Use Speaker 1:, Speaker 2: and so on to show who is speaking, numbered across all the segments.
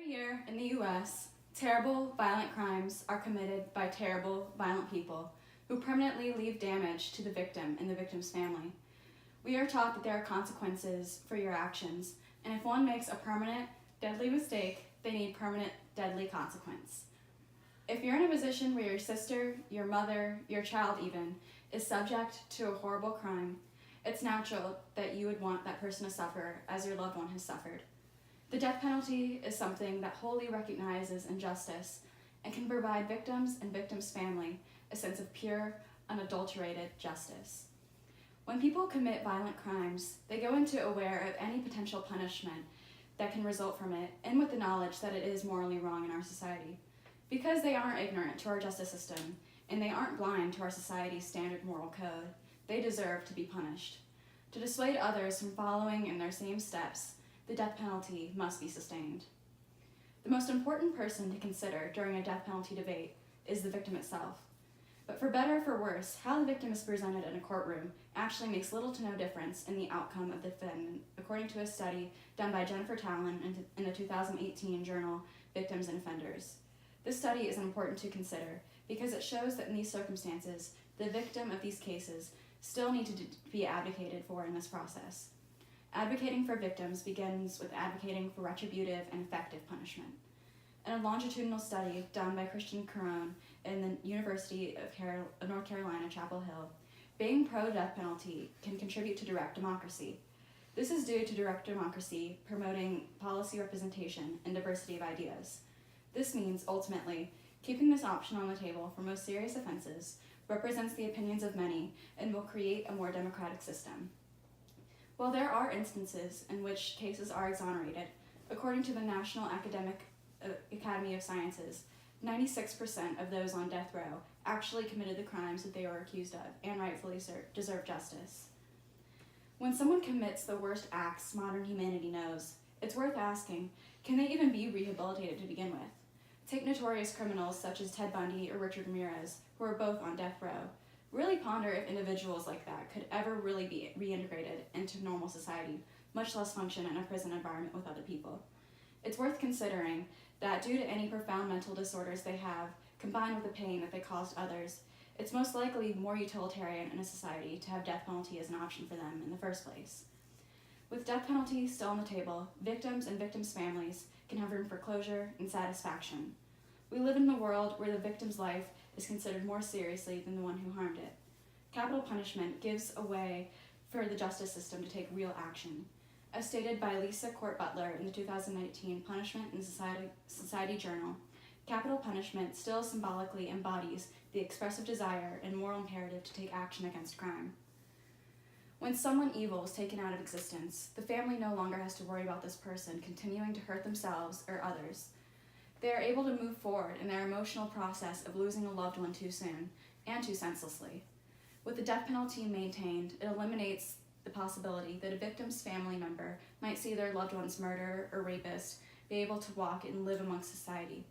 Speaker 1: Every year in the U.S., terrible, violent crimes are committed by terrible, violent people who permanently leave damage to the victim and the victim's family. We are taught that there are consequences for your actions, and if one makes a permanent, deadly mistake, they need permanent, deadly consequence. If you're in a position where your sister, your mother, your child even, is subject to a horrible crime, it's natural that you would want that person to suffer as your loved one has suffered. The death penalty is something that wholly recognizes injustice and can provide victims and victims' family a sense of pure, unadulterated justice. When people commit violent crimes, they go into aware of any potential punishment that can result from it, and with the knowledge that it is morally wrong in our society. Because they aren't ignorant to our justice system, and they aren't blind to our society's standard moral code, they deserve to be punished. To dissuade others from following in their same steps, the death penalty must be sustained. The most important person to consider during a death penalty debate is the victim itself. But for better or for worse, how the victim is presented in a courtroom actually makes little to no difference in the outcome of the defendant, according to a study done by Jennifer Talon in the 2018 journal Victims and Offenders. This study is important to consider because it shows that in these circumstances, the victim of these cases still need to be advocated for in this process. Advocating for victims begins with advocating for retributive and effective punishment. In a longitudinal study done by Christian Caron in the University of North Carolina, Chapel Hill, being pro-death penalty can contribute to direct democracy. This is due to direct democracy promoting policy representation and diversity of ideas. This means, ultimately, keeping this option on the table for most serious offenses represents the opinions of many and will create a more democratic system. While there are instances in which cases are exonerated, according to the National Academy of Sciences, 96% of those on death row actually committed the crimes that they were accused of and rightfully deserve justice. When someone commits the worst acts modern humanity knows, it's worth asking, can they even be rehabilitated to begin with? Take notorious criminals such as Ted Bundy or Richard Ramirez, who are both on death row. Really ponder if individuals like that could ever really be reintegrated into normal society, much less function in a prison environment with other people. It's worth considering that due to any profound mental disorders they have, combined with the pain that they caused others, it's most likely more utilitarian in a society to have death penalty as an option for them in the first place. With death penalty still on the table, victims and victims' families can have room for closure and satisfaction. We live in a world where the victim's life is considered more seriously than the one who harmed it. Capital punishment gives a way for the justice system to take real action. As stated by Lisa Court Butler in the 2019 Punishment and Society Journal, capital punishment still symbolically embodies the expressive desire and moral imperative to take action against crime. When someone evil is taken out of existence, the family no longer has to worry about this person continuing to hurt themselves or others. They are able to move forward in their emotional process of losing a loved one too soon and too senselessly. With the death penalty maintained, it eliminates the possibility that a victim's family member might see their loved one's murderer or rapist be able to walk and live amongst society.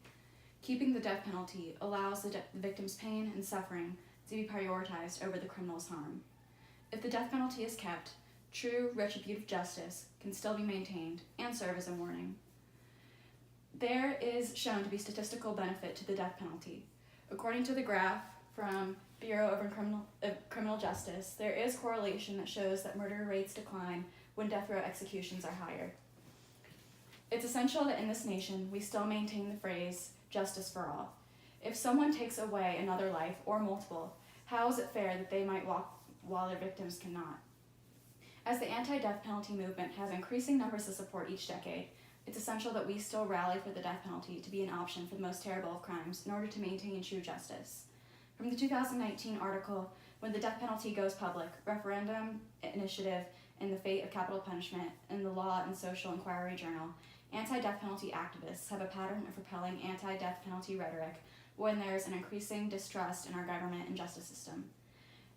Speaker 1: Keeping the death penalty allows the victim's pain and suffering to be prioritized over the criminal's harm. If the death penalty is kept, true retributive justice can still be maintained and serve as a warning. There is shown to be statistical benefit to the death penalty. According to the graph from Bureau of Criminal Justice, there is correlation that shows that murder rates decline when death row executions are higher. It's essential that in this nation we still maintain the phrase, justice for all. If someone takes away another life, or multiple, how is it fair that they might walk while their victims cannot? As the anti-death penalty movement has increasing numbers of support each decade, it's essential that we still rally for the death penalty to be an option for the most terrible of crimes in order to maintain true justice. From the 2019 article, When the Death Penalty Goes Public, Referendum Initiative and the Fate of Capital Punishment in the Law and Social Inquiry Journal, anti-death penalty activists have a pattern of repelling anti-death penalty rhetoric when there's an increasing distrust in our government and justice system.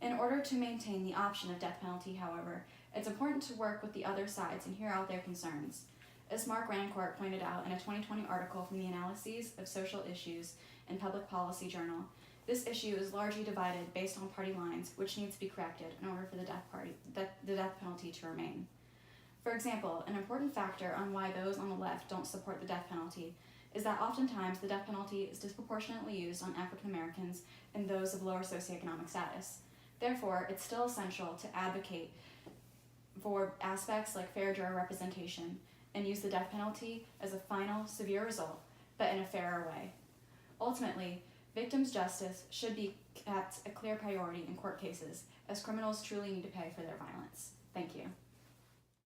Speaker 1: In order to maintain the option of death penalty, however, it's important to work with the other sides and hear out their concerns. As Mark Rancourt pointed out in a 2020 article from the Analyses of Social Issues and Public Policy Journal, this issue is largely divided based on party lines, which needs to be corrected in order for the death penalty to remain. For example, an important factor on why those on the left don't support the death penalty is that oftentimes the death penalty is disproportionately used on African Americans and those of lower socioeconomic status. Therefore, it's still essential to advocate for aspects like fair juror representation and use the death penalty as a final, severe result, but in a fairer way. Ultimately, victims' justice should be kept a clear priority in court cases, as criminals truly need to pay for their violence. Thank you.